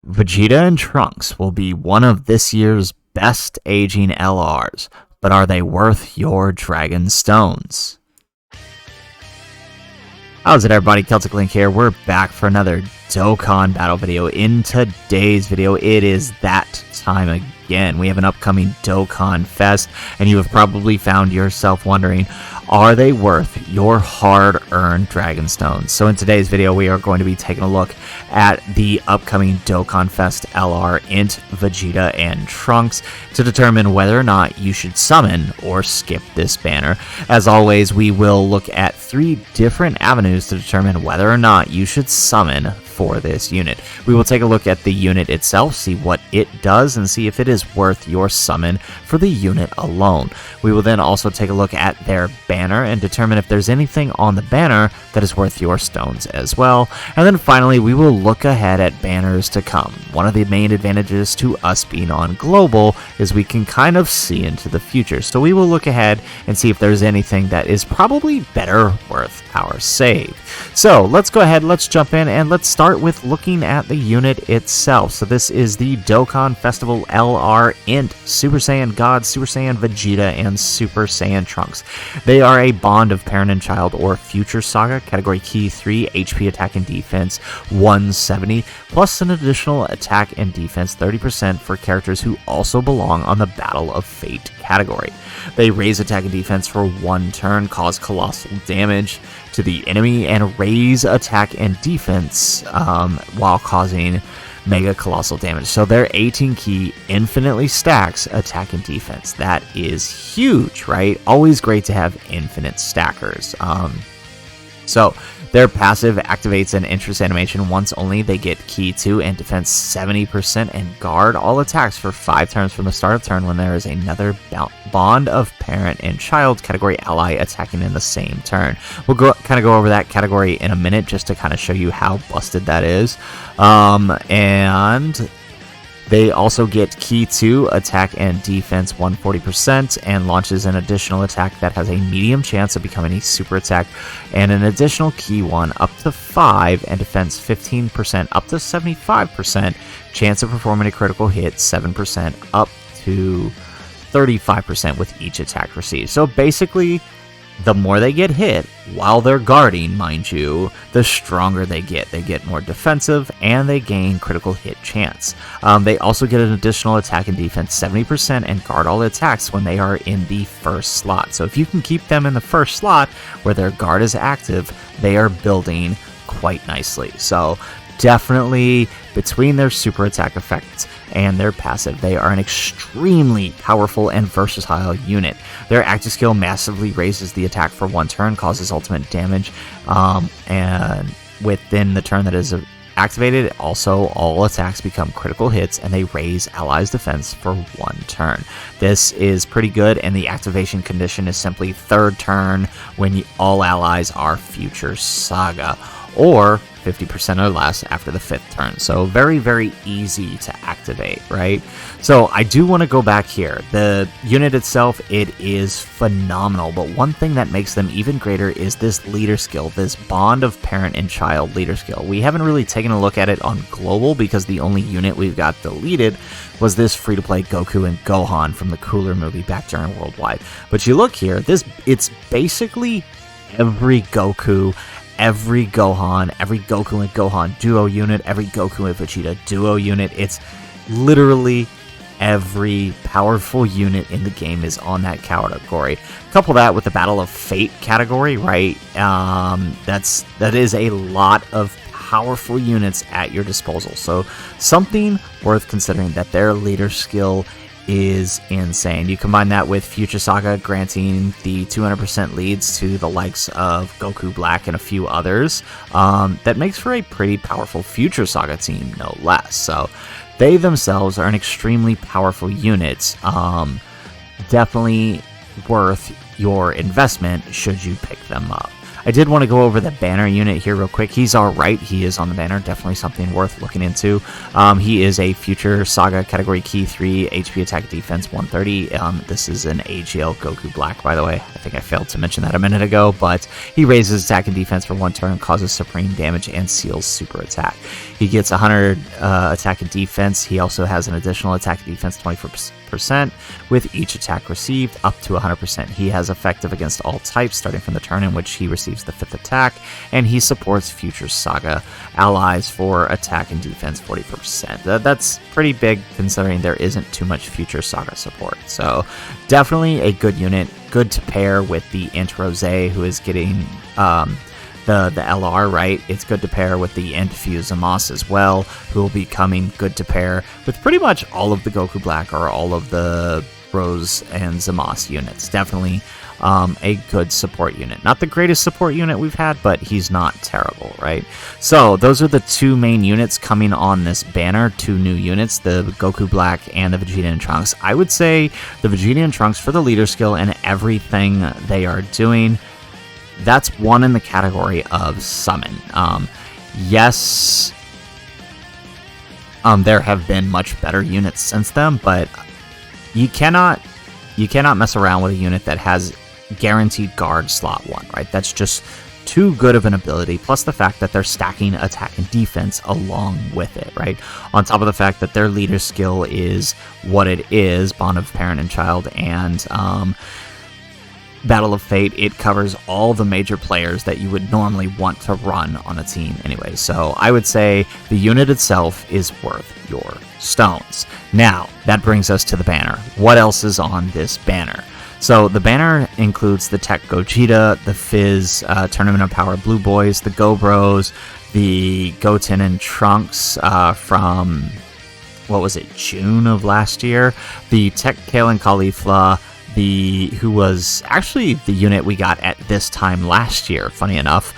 Vegeta and Trunks will be one of this year's best aging LRs, but are they worth your Dragon Stones? How's it, everybody? Celtic Link here. We're back for another Dokkan battle video. In today's video, it is that time again. We have an upcoming Dokkan Fest, and you have probably found yourself wondering, are they worth your hard-earned Dragon Stones? So in today's video, we are going to be taking a look at the upcoming Dokkan Fest LR INT, Vegeta, and Trunks to determine whether or not you should summon or skip this banner. As always, we will look at 3 different avenues to determine whether or not you should summon for this unit. We will take a look at the unit itself, see what it does, and see if it is worth your summon for the unit alone. We will then also take a look at their banner and determine if there's anything on the banner that is worth your stones as well. And then finally, we will look ahead at banners to come. One of the main advantages to us being on global is we can kind of see into the future. So we will look ahead and see if there's anything that is probably better worth our save. So let's go ahead, let's jump in, and let's start with looking at the unit itself. So this is the Dokkan Festival LR INT, Super Saiyan God, Super Saiyan Vegeta, and Super Saiyan Trunks. They are a bond of parent and child or future saga, category key 3, HP attack and defense 170, plus an additional attack and defense 30% for characters who also belong on the Battle of Fate category. They raise attack and defense for 1 turn, cause colossal damage to the enemy, and raise attack and defense while causing mega colossal damage. So their 18 key infinitely stacks attack and defense. That is huge, right? Always great to have infinite stackers. So their passive activates an interest animation once only. They get key 2 and defense 70% and guard all attacks for 5 turns from the start of turn when there is another bond of parent and child category ally attacking in the same turn. We'll kind of go over that category in a minute just to kind of show you how busted that is. And they also get key 2, attack and defense 140%, and launches an additional attack that has a medium chance of becoming a super attack, and an additional key 1 up to 5, and defense 15% up to 75%, chance of performing a critical hit 7% up to 35% with each attack received. So basically, the more they get hit, while they're guarding, mind you, the stronger they get. They get more defensive, and they gain critical hit chance. They also get an additional attack and defense 70% and guard all attacks when they are in the first slot. So if you can keep them in the first slot where their guard is active, they are building quite nicely. So definitely, between their super attack effects and their passive, they are an extremely powerful and versatile unit. Their active skill massively raises the attack for 1 turn, causes ultimate damage, and within the turn that is activated, also all attacks become critical hits, and they raise allies' defense for 1 turn. This is pretty good, and the activation condition is simply 3rd turn when all allies are future saga, or 50% or less after the 5th turn. So very, very easy to activate, right? So I do want to go back here. The unit itself, it is phenomenal, but one thing that makes them even greater is this leader skill, this bond of parent and child leader skill. We haven't really taken a look at it on global because the only unit we've got deleted was this free-to-play Goku and Gohan from the Cooler movie back during Worldwide. But you look here, it's basically every Goku, every Gohan, every Goku and Gohan duo unit, every Goku and Vegeta duo unit. It's literally every powerful unit in the game is on that category. Couple that with the Battle of Fate category, right? That is a lot of powerful units at your disposal. So something worth considering, that their leader skill is insane. You combine that with Future Saga granting the 200% leads to the likes of Goku Black and a few others. That makes for a pretty powerful Future Saga team, no less. So they themselves are an extremely powerful unit. Definitely worth your investment should you pick them up. I did want to go over the banner unit here real quick. He's alright. He is on the banner. Definitely something worth looking into. He is a Future Saga Category Key 3, HP Attack Defense 130. This is an AGL Goku Black, by the way. I think I failed to mention that a minute ago, but he raises attack and defense for 1 turn, causes supreme damage, and seals super attack. He gets 100 attack and defense. He also has an additional attack and defense 24% with each attack received up to 100%. He has effective against all types starting from the turn in which he receives the 5th attack, and he supports Future Saga allies for attack and defense 40%. That's pretty big considering there isn't too much Future Saga support. So definitely a good unit, good to pair with the INT Rose, who is getting the LR, right? It's good to pair with the INT Fuse as well, who will be coming good to pair with pretty much all of the Goku Black or all of the Rose and Zamasu units. Definitely a good support unit. Not the greatest support unit we've had, but he's not terrible, right? So those are the 2 main units coming on this banner, 2 new units, the Goku Black and the Vegeta and Trunks. I would say the Vegeta and Trunks for the leader skill and everything they are doing, that's one in the category of summon. Yes, there have been much better units since then, but you cannot mess around with a unit that has guaranteed guard slot 1, right? That's just too good of an ability, plus the fact that they're stacking attack and defense along with it, right? On top of the fact that their leader skill is what it is, bond of parent and child, and Battle of Fate, it covers all the major players that you would normally want to run on a team anyway. So I would say the unit itself is worth your stones. Now, that brings us to the banner. What else is on this banner? So the banner includes the Tech Gogeta, the Fizz, Tournament of Power Blue Boys, the Go Bros, the Goten and Trunks from, what was it, June of last year, the Tech Kale and Caulifla, who was actually the unit we got at this time last year, funny enough,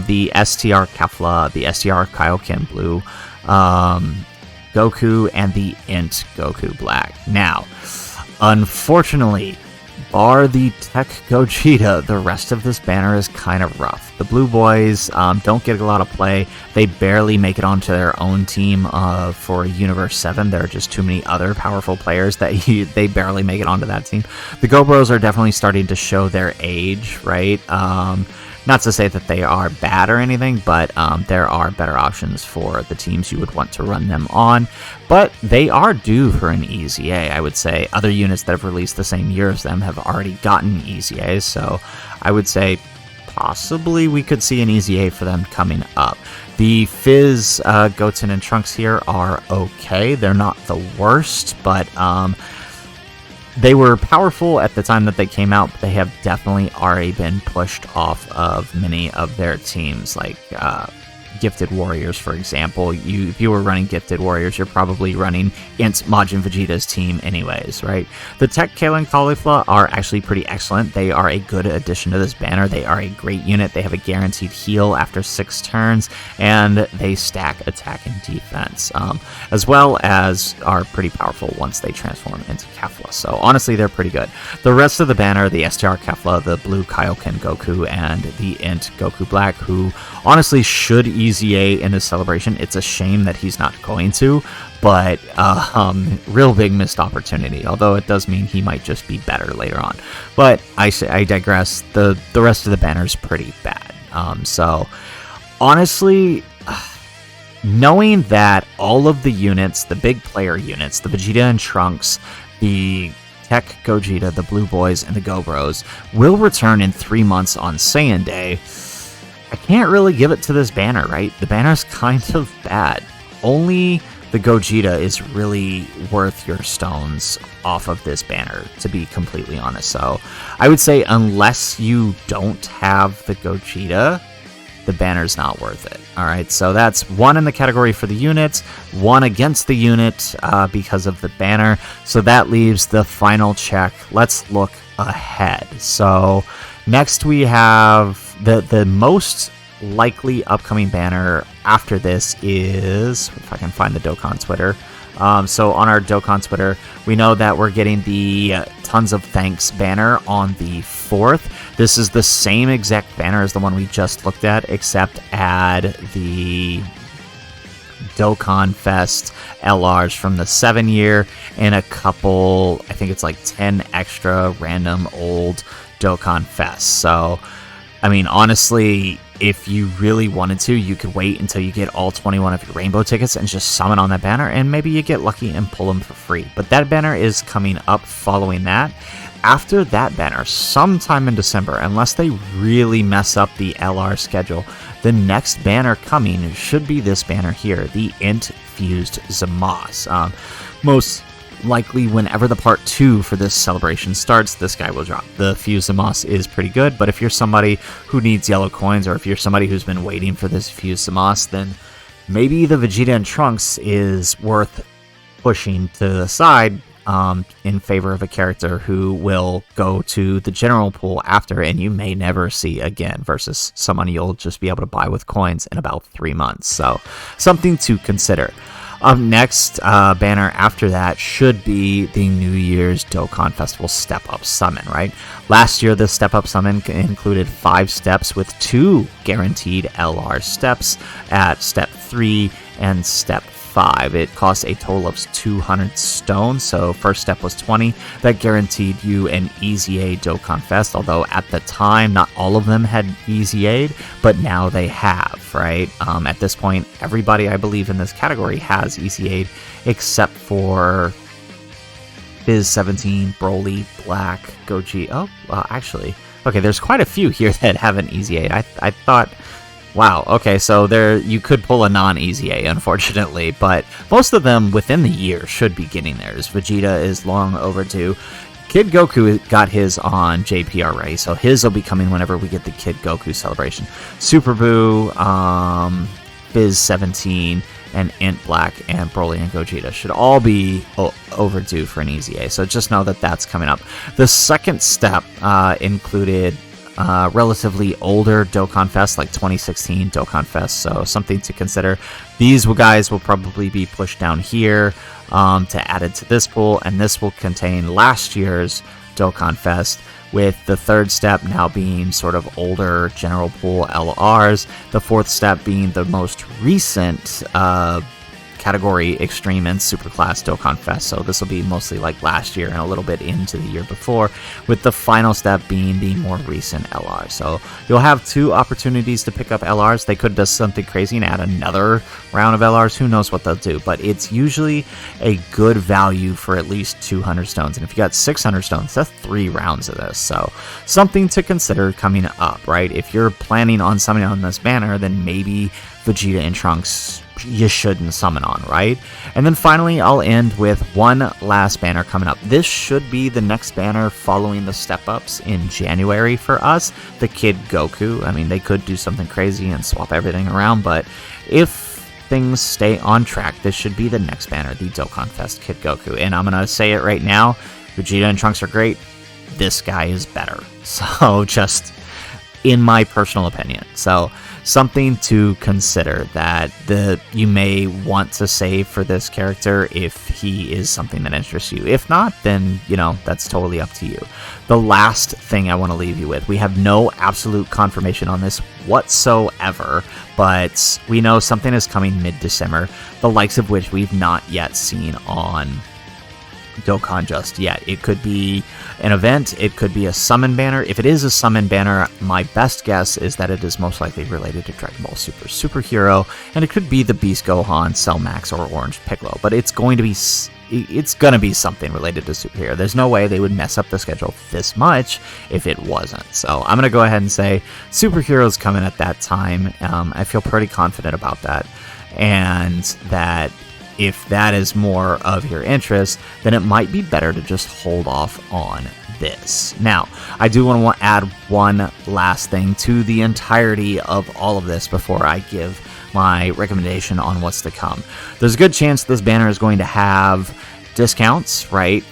the STR Kefla, the STR Kaioken Blue, Goku, and the INT Goku Black. Now, unfortunately, bar the Tech Gogeta, the rest of this banner is kind of rough. The Blue Boys don't get a lot of play. They barely make it onto their own team for Universe 7. There are just too many other powerful players that they barely make it onto that team. The Go Bros are definitely starting to show their age, right? Not to say that they are bad or anything, but there are better options for the teams you would want to run them on. But they are due for an EZA, I would say. Other units that have released the same year as them have already gotten EZAs, so I would say possibly we could see an EZA for them coming up. The Fizz, Goten, and Trunks here are okay. They're not the worst, but they were powerful at the time that they came out, but they have definitely already been pushed off of many of their teams, like Gifted Warriors, for example. If you were running Gifted Warriors, you're probably running INT Majin Vegeta's team anyways, right? The Tech Kale and Caulifla are actually pretty excellent. They are a good addition to this banner. They are a great unit. They have a guaranteed heal after 6 turns, and they stack attack and defense, as well as are pretty powerful once they transform into Kefla. So honestly, they're pretty good. The rest of the banner, the STR Kefla, the Blue Kaioken Goku, and the INT Goku Black, who honestly should EZA in this celebration. It's a shame that he's not going to, but real big missed opportunity, although it does mean he might just be better later on. But I digress. The rest of the banner is pretty bad. So honestly, knowing that all of the units, the big player units, the Vegeta and Trunks, the Tech Gogeta, the Blue Boys, and the Go Bros will return in 3 months on Saiyan Day, I can't really give it to this banner, right? The banner's kind of bad. Only the Gogeta is really worth your stones off of this banner, to be completely honest. So I would say unless you don't have the Gogeta, the banner's not worth it. All right, so that's 1 in the category for the units, 1 against the unit because of the banner. So that leaves the final check. Let's look ahead. So next we have the most likely upcoming banner after this is, if I can find the Dokkan Twitter. So on our Dokkan Twitter, we know that we're getting the Tons of Thanks banner on the 4th. This is the same exact banner as the one we just looked at, except add the Dokkan Fest LRs from the 7-year and a couple, I think it's like 10 extra random old Dokkan Fests. So, I mean, honestly, if you really wanted to, you could wait until you get all 21 of your rainbow tickets and just summon on that banner, and maybe you get lucky and pull them for free. But that banner is coming up following that. After that banner, sometime in December, unless they really mess up the LR schedule, the next banner coming should be this banner here, the INT Fused Zamos. Most likely, whenever the part 2 for this celebration starts, this guy will drop. The Fused Zamos is pretty good, but if you're somebody who needs yellow coins, or if you're somebody who's been waiting for this Fused Zamos, then maybe the Vegeta and Trunks is worth pushing to the side in favor of a character who will go to the general pool after and you may never see again, versus someone you'll just be able to buy with coins in about 3 months. So something to consider. Up next, banner after that should be the New Year's Dokkan Festival Step Up Summon, right? Last year, the Step Up Summon included 5 steps with 2 guaranteed LR steps at Step 3 and Step 5. It cost a total of 200 stones, so first step was 20. That guaranteed you an Easy Aid Dokkan Fest, although at the time, not all of them had Easy Aid, but now they have, right? At this point, everybody, I believe, in this category has Easy Aid, except for Biz 17, Broly, Black, Goji. Oh, well, actually, okay, there's quite a few here that have an Easy Aid. I thought... Wow, okay, so there you could pull a non-Easy A, unfortunately, but most of them within the year should be getting theirs. Vegeta is long overdue. Kid Goku got his on JP already, so his will be coming whenever we get the Kid Goku celebration. Super Boo, Biz 17, and INT Black, and Broly and Gogeta should all be overdue for an Easy A, so just know that that's coming up. The second step included... relatively older Dokkan Fest, like 2016 Dokkan Fest, so something to consider. These guys will probably be pushed down here to add it to this pool, and this will contain last year's Dokkan Fest, with the third step now being sort of older general pool LRs, the fourth step being the most recent category Extreme and Superclass Dokkan Fest, so this will be mostly like last year and a little bit into the year before, with the final step being the more recent LR. So you'll have 2 opportunities to pick up LRs. They could do something crazy and add another round of LRs. Who knows what they'll do, but it's usually a good value for at least 200 stones, and if you got 600 stones, that's 3 rounds of this, so something to consider coming up, right? If you're planning on summoning on this banner, then maybe Vegeta and Trunks you shouldn't summon on, right? And then finally, I'll end with one last banner coming up. This should be the next banner following the step-ups in January for us, the Kid Goku. I mean, they could do something crazy and swap everything around, but if things stay on track, this should be the next banner, the Dokkan Fest Kid Goku. And I'm going to say it right now, Vegeta and Trunks are great. This guy is better. So just in my personal opinion. So something to consider that you may want to save for this character if he is something that interests you. If not, then, that's totally up to you. The last thing I want to leave you with, we have no absolute confirmation on this whatsoever, but we know something is coming mid-December, the likes of which we've not yet seen on Dokkan just yet. It could be an event, it could be a summon banner. If it is a summon banner, my best guess is that it is most likely related to Dragon Ball Super Superhero, and it could be the Beast Gohan, Cell Max, or Orange Piccolo, but it's going to be something related to Superhero. There's no way they would mess up the schedule this much if it wasn't. So I'm going to go ahead and say Superhero's coming at that time. I feel pretty confident about that, and that if that is more of your interest, then it might be better to just hold off on this. Now, I do want to add one last thing to the entirety of all of this before I give my recommendation on what's to come. There's a good chance this banner is going to have discounts, right?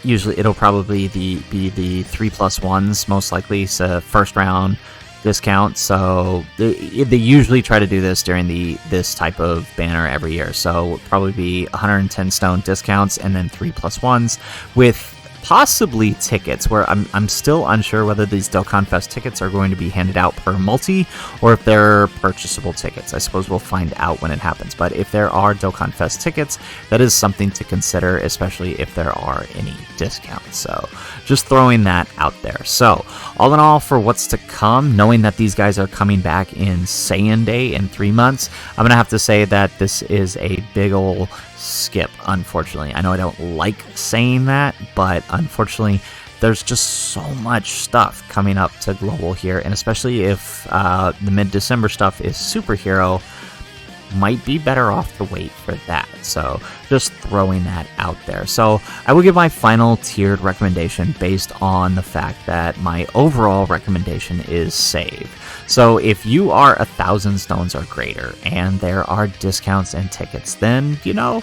Usually it'll probably be the 3+1s, most likely, so first round discount. So they usually try to do this during this type of banner every year, so it'll probably be 110 stone discounts and then 3+1s with possibly tickets, where I'm still unsure whether these Dokkan Fest tickets are going to be handed out per multi or if they're purchasable tickets. I suppose we'll find out when it happens, but if there are Dokkan Fest tickets, that is something to consider, especially if there are any discounts. So just throwing that out there. So all in all, for what's to come, knowing that these guys are coming back in Saiyan Day in 3 months, I'm gonna have to say that this is a big ol' skip, unfortunately. I know I don't like saying that, but unfortunately there's just so much stuff coming up to global here, and especially if the mid-December stuff is superhero, might be better off to wait for that. So just throwing that out there. So I will give my final tiered recommendation based on the fact that my overall recommendation is save. So if you are 1,000 stones or greater and there are discounts and tickets, then, you know,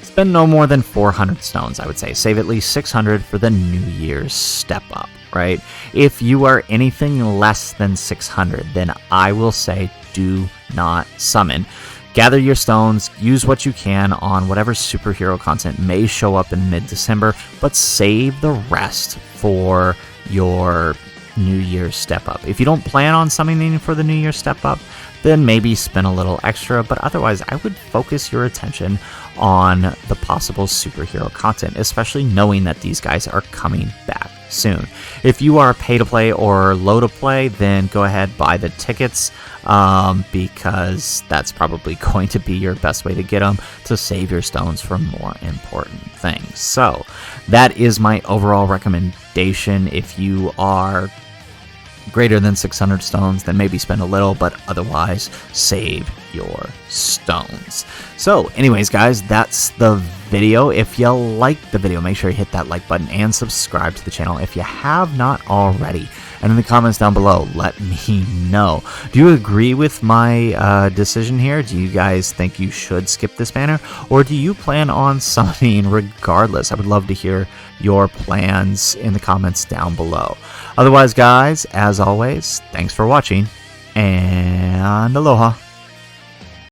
spend no more than 400 stones, I would say. Save at least 600 for the New Year's step up, right? If you are anything less than 600, then I will say do not summon. Gather your stones, use what you can on whatever superhero content may show up in mid-December, but save the rest for your New Year's step up. If you don't plan on summoning for the New Year's step up, then maybe spend a little extra, but otherwise I would focus your attention on the possible superhero content, especially knowing that these guys are coming back soon. If you are pay to play or low to play, then go ahead, buy the tickets, because that's probably going to be your best way to get them, to save your stones for more important things. So that is my overall recommendation. If you are greater than 600 stones, then maybe spend a little, but otherwise save your stones. So anyways, guys, that's the video. If you liked the video, make sure you hit that like button and subscribe to the channel if you have not already. And in the comments down below, let me know. Do you agree with my decision here? Do you guys think you should skip this banner? Or do you plan on summoning regardless? I would love to hear your plans in the comments down below. Otherwise, guys, as always, thanks for watching, and aloha.